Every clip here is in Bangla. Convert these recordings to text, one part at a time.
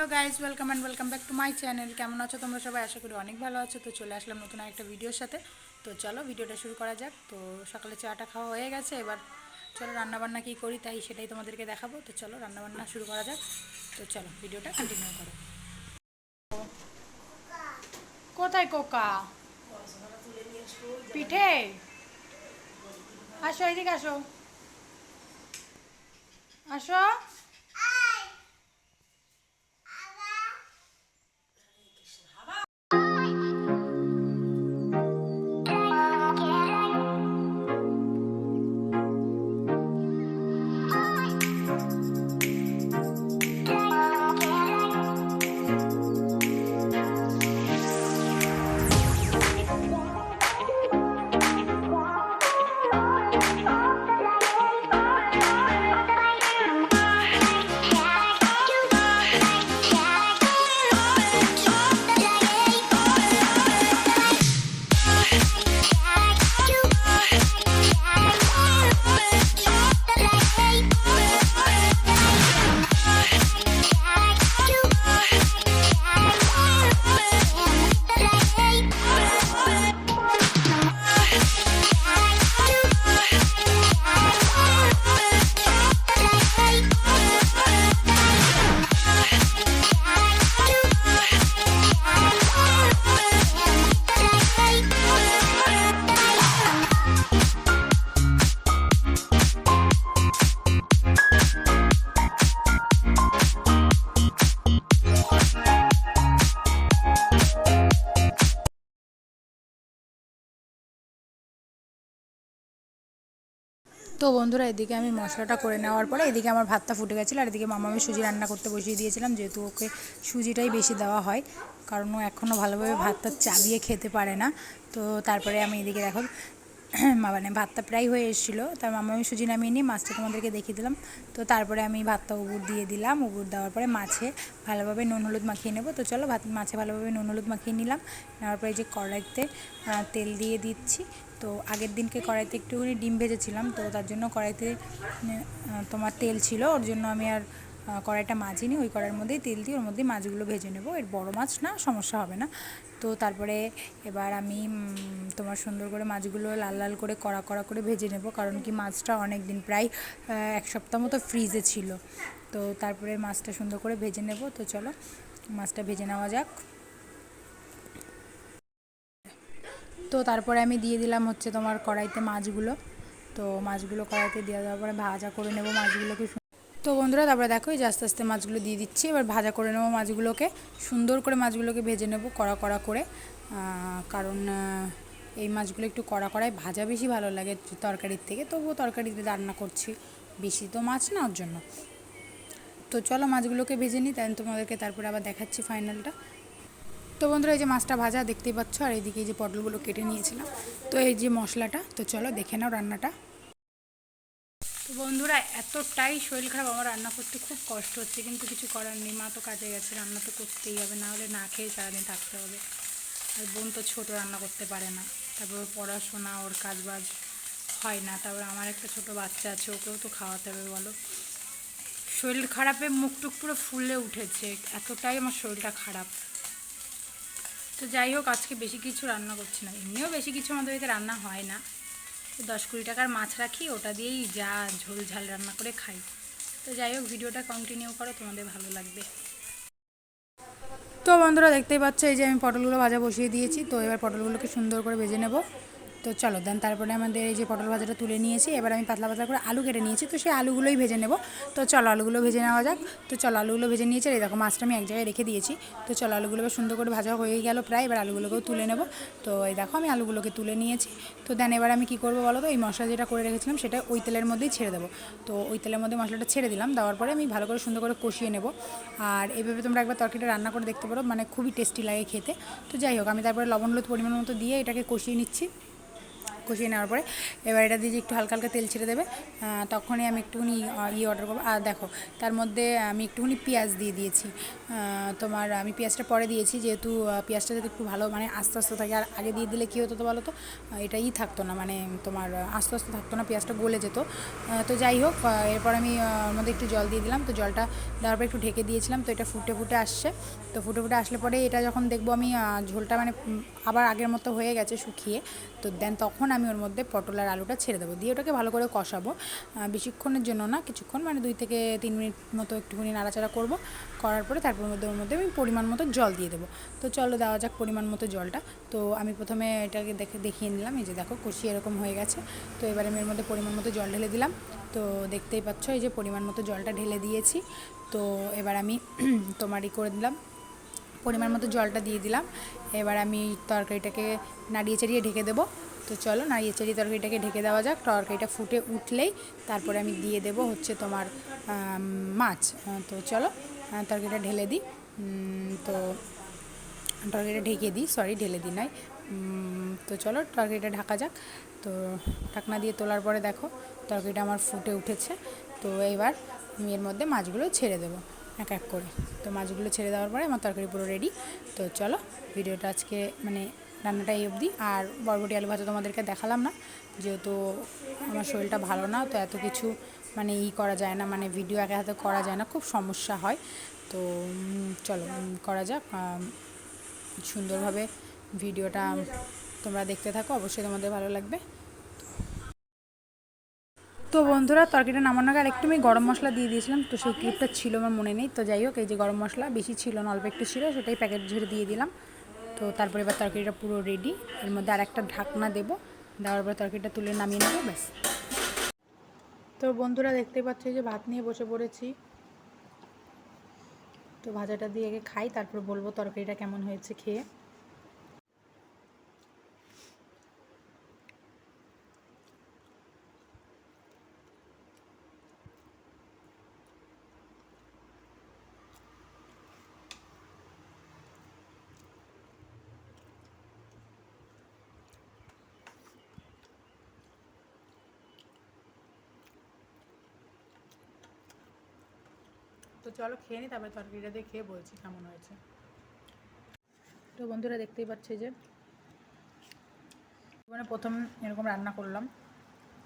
Hello guys, welcome back to my channel. কেমন আছো তোমরা সবাই? আশা করি অনেক ভালো আছো। তো চলে আসলাম নতুন একটা ভিডিওর সাথে। তো চলো ভিডিওটা শুরু করা যাক। তো সকালে চাটা খাওয়া হয়ে গেছে, এবার চলো রান্নাবান্না কী করি তাই সেটাই তোমাদেরকে দেখাবো। তো চলো রান্নাবান্না শুরু করা যাক। তো চলো ভিডিওটা কন্টিনিউ করো। কোথায় কোকা? পিঠে? আসো, এদিকে আসো, আসো। তো বন্ধুরা, এদিকে আমি মশলাটা করে নেওয়ার পরে এদিকে আমার ভাতটা ফুটে গেছিলো, আর এদিকে মামা আমি সুজি রান্না করতে বসিয়ে দিয়েছিলাম, যেহেতু ওকে সুজিটাই বেশি দেওয়া হয়, কারণ ও এখনও ভালোভাবে ভাতটা চাবিয়ে খেতে পারে না। তো তারপরে আমি এদিকে দেখো মানে ভাতটা প্রায় হয়ে এসেছিলো, তার মামা আমি সুজি নামিয়ে নিয়ে মাছটা তোমাদেরকে দেখিয়ে দিলাম। তো তারপরে আমি ভাতটা উবুর দিয়ে দিলাম, উবুর দেওয়ার পরে মাছে ভালোভাবে নুন হলুদ মাখিয়ে নেবো। তো চলো মাছে ভালোভাবে নুন হলুদ মাখিয়ে নিলাম। নেওয়ার পরে যে কড়াইতে তেল দিয়ে দিচ্ছি। তো আগের দিনকে কড়াইতে একটুখানি ডিম ভেজেছিলাম, তো তার জন্য কড়াইতে তোমার তেল ছিল, ওর জন্য আমি আর কড়াইটা মাজিনি। ওই কড়াইয়ের মধ্যেই তেল দিয়ে ওর মধ্যেই মাছগুলো ভেজে নেব। এর বড় মাছ না, সমস্যা হবে না। তো তারপরে এবার আমি তোমার সুন্দর করে মাছগুলো লাল লাল করে কড়া কড়া করে ভেজে নেব, কারণ কি মাছটা অনেক দিন প্রায় এক সপ্তাহ মতো ফ্রিজে ছিল। তো তারপরে মাছটা সুন্দর করে ভেজে নেব। তো চলো মাছটা ভেজে নেওয়া যাক। তো তারপরে আমি দিয়ে দিলাম হচ্ছে তোমার কড়াইতে মাছগুলো। তো মাছগুলো কড়াইতে দিয়ে দেওয়ার পরে ভাজা করে নেব মাছগুলোকে। তো বন্ধুরা, তারপরে দেখো এই যে আস্তে আস্তে মাছগুলো দিয়ে দিচ্ছি। এবার ভাজা করে নেবো মাছগুলোকে, সুন্দর করে মাছগুলোকে ভেজে নেব কড়া কড়া করে, কারণ এই মাছগুলো একটু কড়া কড়ায় ভাজা বেশি ভালো লাগে তরকারির থেকে। তবুও তরকারিতে রান্না করছি, বেশি তো মাছ না, ওর জন্য। তো চলো মাছগুলোকে ভেজে নিই, তাই তোমাদেরকে তারপরে আবার দেখাচ্ছি ফাইনালটা। তো বন্ধুরা, এই যে মাছটা ভাজা দেখতেই পাচ্ছ, আর এইদিকে এই যে পটলগুলো কেটে নিয়েছিলাম। তো এই যে মশলাটা, তো চলো দেখে নাও রান্নাটা। তো বন্ধুরা, এতটাই শরীর খারাপ, আমার রান্না করতে খুব কষ্ট হচ্ছে, কিন্তু কিছু করার নেই। মা তো কাজে গেছে, রান্না তো করতেই হবে, না হলে না খেয়ে সারাদিন থাকতে হবে। আর বোন তো ছোটো, রান্না করতে পারে না। তারপর ওর পড়াশোনা, ওর কাজবাজ হয় না। তারপর আমার একটা ছোট বাচ্চা আছে, ওকেও তো খাওয়াতে হবে বলো। শরীর খারাপে মুখটুক পুরো ফুলে উঠেছে, এতটাই আমার শরীরটা খারাপ। তো যাই হোক, আজকে বেশি কিছু রান্না করছি না, এমনিও বেশি কিছু আমাদের বাড়িতে রান্না হয় না। 10-20 টাকার মাছ রাখি, ওটা দিয়েই যা ঝোল ঝাল রান্না করে খাই। তো যাই হোক, ভিডিওটা কন্টিনিউ করো, তোমাদের ভালো লাগবে। তো বন্ধুরা, দেখতেই পাচ্ছ এই যে আমি পটলগুলো ভাজা বসিয়ে দিয়েছি। তো এবার পটলগুলোকে সুন্দর করে ভেজে নেব। তো চলো দেন, তারপরে আমাদের এই যে পটল ভাজাটা তুলে নিয়েছি। এবার আমি পাতলা পাতলা করে আলু কেটে নিয়েছি, তো সেই আলুগুলোই ভেজে নেব। তো চলো আলুগুলো ভেজে নেওয়া যাক। তো চলো আলুগুলো ভেজে নিয়েছি, আর এই দেখো মাছটা আমি এক জায়গায় রেখে দিয়েছি। তো চলো আলুগুলো সুন্দর করে ভাজা হয়ে গেল প্রায়, এবার আলুগুলোকেও তুলে নেব। তো এই দেখো আমি আলুগুলোকে তুলে নিয়েছি। তো দেন এবার আমি কী করবো বলো তো, এই মশলা যেটা করে রেখেছিলাম সেটা ওই তেলের মধ্যেই ছেড়ে দেবো। তো ওই তেলের মধ্যে মশলাটা ছেড়ে দিলাম, দেওয়ার পরে আমি ভালো করে সুন্দর করে কষিয়ে নেব। আর এইভাবে তোমরা একবার তরকারিটা রান্না করে দেখতে পারো, মানে খুবই টেস্টি লাগে খেতে। তো যাই হোক, আমি তারপরে লবণ হলুদ পরিমাণ মতো দিয়ে এটাকে কষিয়ে নিচ্ছি। কষিয়ে নেওয়ার পরে এবার এটা দিয়ে একটু হালকা হালকা তেল ছেড়ে দেবে, তখনই আমি একটুখানি অর্ডার করবো। আর দেখো তার মধ্যে আমি একটুখানি পেঁয়াজ দিয়ে দিয়েছি, তোমার আমি পেঁয়াজটা পরে দিয়েছি, যেহেতু পেঁয়াজটা যদি একটু ভালো মানে আস্তে আস্তে থাকে। আর আগে দিয়ে দিলে কী হতো তো বলো তো, এটাই থাকতো না, মানে তোমার আস্তে আস্তে থাকতো না, পেঁয়াজটা গলে যেত। তো যাই হোক, এরপর আমি ওর মধ্যে একটু জল দিয়ে দিলাম, তো জলটা দেওয়ার পর একটু ঢেকে দিয়েছিলাম। তো এটা ফুটে ফুটে আসছে, তো ফুটে ফুটে আসলে পরে এটা যখন দেখবো আমি ঝোলটা মানে আবার আগের মতো হয়ে গেছে শুকিয়ে, তো দেন তখন আমি ওর মধ্যে পটল আর আলুটা ছেড়ে দেবো, দিয়ে ওটাকে ভালো করে কষাবো, বেশিক্ষণের জন্য না, কিছুক্ষণ মানে 2 থেকে 3 মিনিট মতো একটুখানি নাড়াচাড়া করবো। করার পরে তারপর ওর মধ্যে আমি পরিমাণ মতো জল দিয়ে দেবো। তো চলো দেওয়া যাক পরিমাণ মতো জলটা। তো আমি প্রথমে এটাকে দেখিয়ে নিলাম, এই যে দেখো কষি এরকম হয়ে গেছে। তো এবার আমি এর মধ্যে পরিমাণ মতো জল ঢেলে দিলাম। তো দেখতেই পাচ্ছ এই যে পরিমাণ মতো জলটা ঢেলে দিয়েছি। তো এবার আমি তোমারই করে দিলাম, পরিমাণ মতো জলটা দিয়ে দিলাম। এবার আমি তরকারিটাকে নাড়িয়ে চাড়িয়ে ঢেকে দেবো। তো চলো নাড়িয়ে চাড়িয়ে তরকারিটাকে ঢেকে দেওয়া যাক। তরকারিটা ফুটে উঠলেই তারপরে আমি দিয়ে দেবো হচ্ছে তোমার মাছ। তো চলো তরকারিটা ঢেলে দিই। তো তরকারিটা ঢেলে দিই নয়। তো চলো তরকারিটা ঢাকা যাক। তো ঢাকনা দিয়ে তোলার পরে দেখো তরকারিটা আমার ফুটে উঠেছে। তো এবার আমি এর মধ্যে মাছগুলো ছেড়ে দেবো এক এক করে। তো মাছগুলো ছেড়ে দেওয়ার পরে আমার তরকারি পুরো রেডি। তো চলো ভিডিওটা আজকে মানে রান্নাটা এই অবধি। আর বরবটি আলু ভাজা তোমাদেরকে দেখালাম না, যেহেতু আমার শরীরটা ভালো না, তো এত কিছু মানে করা যায় না, মানে ভিডিও একে হাতে করা যায় না, খুব সমস্যা হয়। তো চলো করা যাক, সুন্দরভাবে ভিডিওটা তোমরা দেখতে থাকো, অবশ্যই তোমাদের ভালো লাগবে। তো বন্ধুরা তরকারিটা নামানোর আগে একটু আমি গরম মশলা দিয়ে দিয়েছিলাম, তো সেই ক্লিপটা ছিল আমার মনে নেই। তো যাই হোক, এই যে গরম মশলা বেশি ছিল না, অল্প একটু ছিল, সেটাই প্যাকেট ঝেড়ে দিয়ে দিলাম। তো তারপরে এবার তরকারিটা পুরো রেডি। এর মধ্যে আর একটা ঢাকনা দেবো, দেওয়ার পরে তরকারিটা তুলে নামিয়ে নেবো, ব্যাস। তো বন্ধুরা দেখতে পাচ্ছ যে ভাত নিয়ে বসে পড়েছি। তো ভাজাটা দিয়ে আগে খাই, তারপর বলবো তরকারিটা কেমন হয়েছে খেয়ে। তো চলো খেয়ে নিই, তারপরে তরকারিটা দিয়ে খেয়ে বলছি কেমন হয়েছে। তো বন্ধুরা দেখতেই পাচ্ছে যে মানে প্রথম এরকম রান্না করলাম,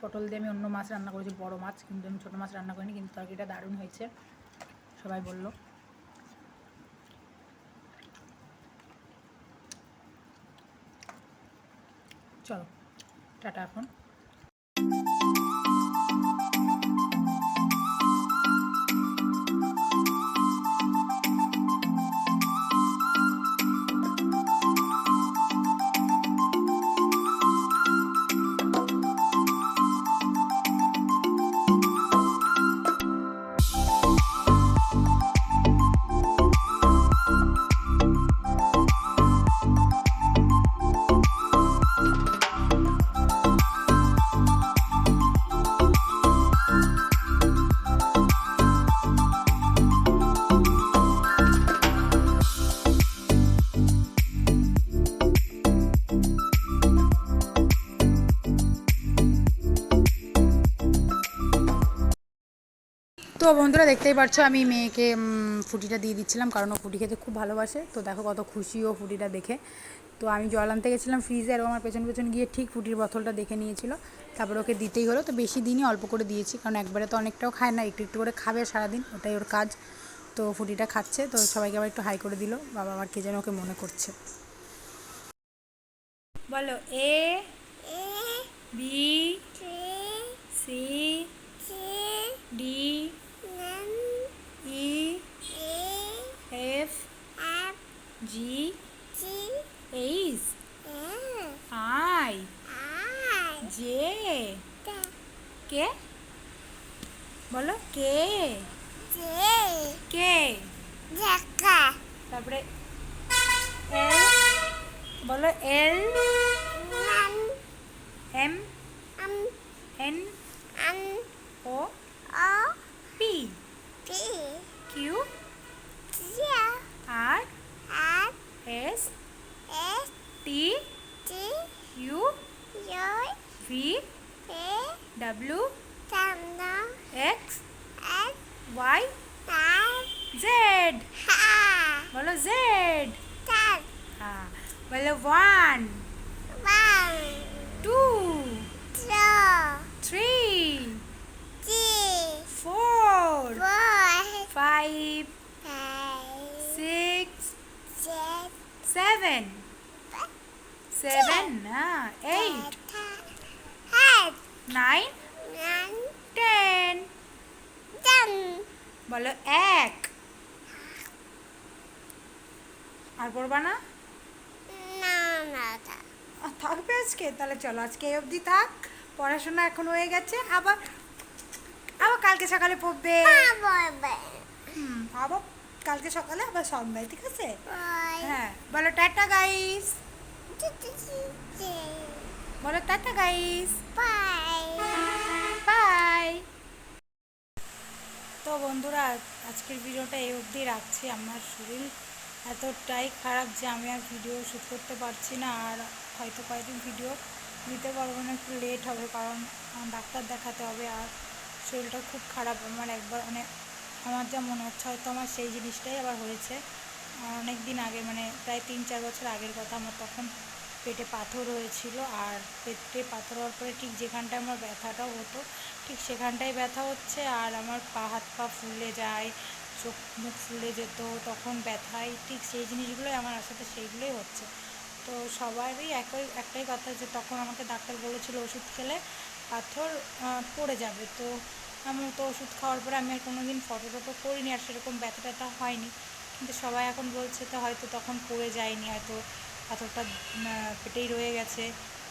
পটল দিয়ে আমি অন্য মাছ রান্না করেছি, বড় মাছ, কিন্তু আমি ছোটো মাছ রান্না করিনি, কিন্তু তরকারিটা দারুণ হয়েছে সবাই বলল। চলো টাটা এখন। তো বন্ধুরা দেখতেই পারছো আমি মেয়েকে ফুটিটা দিয়ে দিচ্ছিলাম, কারণ ও ফুটি খেতে খুব ভালোবাসে। তো দেখো কত খুশি ও ফুটিটা দেখে। তো আমি জল আনতে গেছিলাম ফ্রিজে, আর আমার পেছন পেছন গিয়ে ঠিক ফুটির বোতলটা দেখে নিয়েছিল, তারপর ওকে দিতেই হলো। তো বেশি দিনই অল্প করে দিয়েছি, কারণ একবারে তো অনেকটাও খায় না, একটু একটু করে খাবে সারাদিন, ওটাই ওর কাজ। তো ফুটিটা খাচ্ছে, তো সবাইকে আবার একটু হাই করে দিল, বাবা আবার কে যেন ওকে মনে করছে। বলো A B C D E F G H I J K, বলো কে কে, তারপরে এল, বলো L M N O P Q R S T U বলো 1 2 3 4 5 6 7 8 9 10 বলো 1 আর পড়বা না থাকবে আজকে তাহলে চলো আজকে এই অবধি থাক পড়াশোনা এখন হয়ে গেছে আবার আবার কালকে সকালে পড়বে আবার কালকে সকালে আবার সন্ধ্যায় ঠিক আছে হ্যাঁ বলো টাটা গাইস বলো টাটা গাইস বাই তো বন্ধুরা আজকের ভিডিওটা এই অবধি রাখছি আমার শরীর এতটাই খারাপ যে আমি আর ভিডিও শ্যুট করতে পারছি না আর হয়তো কয়েকদিন ভিডিও দিতে পারবো না একটু লেট হবে কারণ ডাক্তার দেখাতে হবে আর শরীরটা খুব খারাপ আমার একবার মানে আমার যা মনে হচ্ছে হয়তো আমার সেই জিনিসটাই আবার হয়েছে অনেক দিন আগে মানে প্রায় 3-4 বছর আগের কথা আমার তখন পেটে পাথর হয়েছিল আর পেটে পাথর হওয়ার পরে ঠিক যেখানটায় আমার ব্যথাটাও হতো ঠিক সেখানটায় ব্যথা হচ্ছে আর আমার হাত পা ফুলে যায় চোখ মুখ ফুলে যেত তখন ব্যথায় ঠিক সেই জিনিসগুলোই আমার সাথে সেইগুলোই হচ্ছে তো সবারই একটাই কথা যে তখন আমাকে ডাক্তার বলেছিল ওষুধ খেলে পাথর পড়ে যাবে তো আমি তো ওষুধ খাওয়ার পরে আমি আর কোনো দিন ফটো টটো করিনি আর সেরকম ব্যথা ট্যাথা হয়নি কিন্তু সবাই এখন বলছে তো হয়তো তখন পড়ে যায়নি হয়তো পাথরটা পেটেই রয়ে গেছে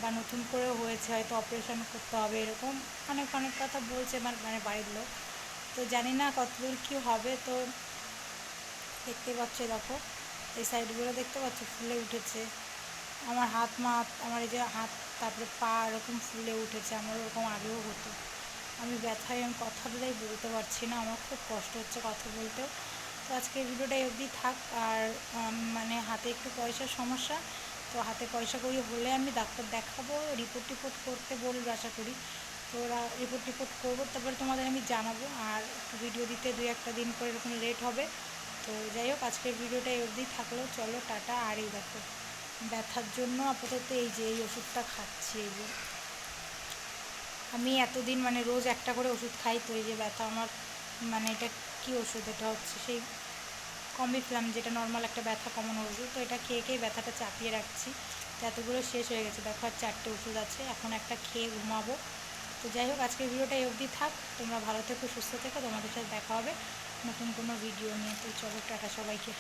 বা নতুন করেও হয়েছে হয়তো অপারেশন করতে হবে এরকম অনেক অনেক কথা বলছে মানে বাড়ির লোক তো জানি না কতদূর কী হবে তো দেখতে পাচ্ছ দেখো এই সাইডগুলো দেখতে পাচ্ছ ফুলে উঠেছে আমার আমার এই যে হাত তারপরে পা এরকম ফুলে উঠেছে আমার ওরকম আগেও হতো আমি ব্যথায় আমি কথাটাই বলতে পারছি না আমার খুব কষ্ট হচ্ছে কথা বলতেও তো আজকে এই ভিডিওটা অবধি থাক আর মানে হাতে একটু পয়সার সমস্যা তো হাতে পয়সা করি হলে আমি ডাক্তার দেখাবো রিপোর্ট করতে বলবো আশা করি তো ওরা রিপোর্ট করবো তারপরে তোমাদের আমি জানাবো আর একটু ভিডিও দিতে 2-1 দিন করে এরকম লেট হবে তো যাই হোক আজকের ভিডিওটা অবধি থাকলো চলো টাটা আর এই দেখো ব্যথার জন্য আপাতত এই যে এই ওষুধটা খাচ্ছি এই যে আমি এতদিন মানে রোজ একটা করে ওষুধ খাই তো এই যে ব্যথা আমার মানে এটা কী ওষুধ এটা হচ্ছে সেই কমিফ্ল্যাম যেটা নর্মাল একটা ব্যথা কমানো ওষুধ তো এটা খেয়ে ব্যথাটা চাপিয়ে রাখছি তো এতগুলো শেষ হয়ে গেছে দেখো আর 4টে ওষুধ আছে এখন একটা খেয়ে ঘুমাবো তো যাই হোক আজকের ভিডিওটা এই অবধি থাক তোমরা ভালো থেকো সুস্থ থেকো তোমাদের সাথে দেখা হবে নতুন কোনো ভিডিও নিয়ে তো চলো টাটা সবাইকে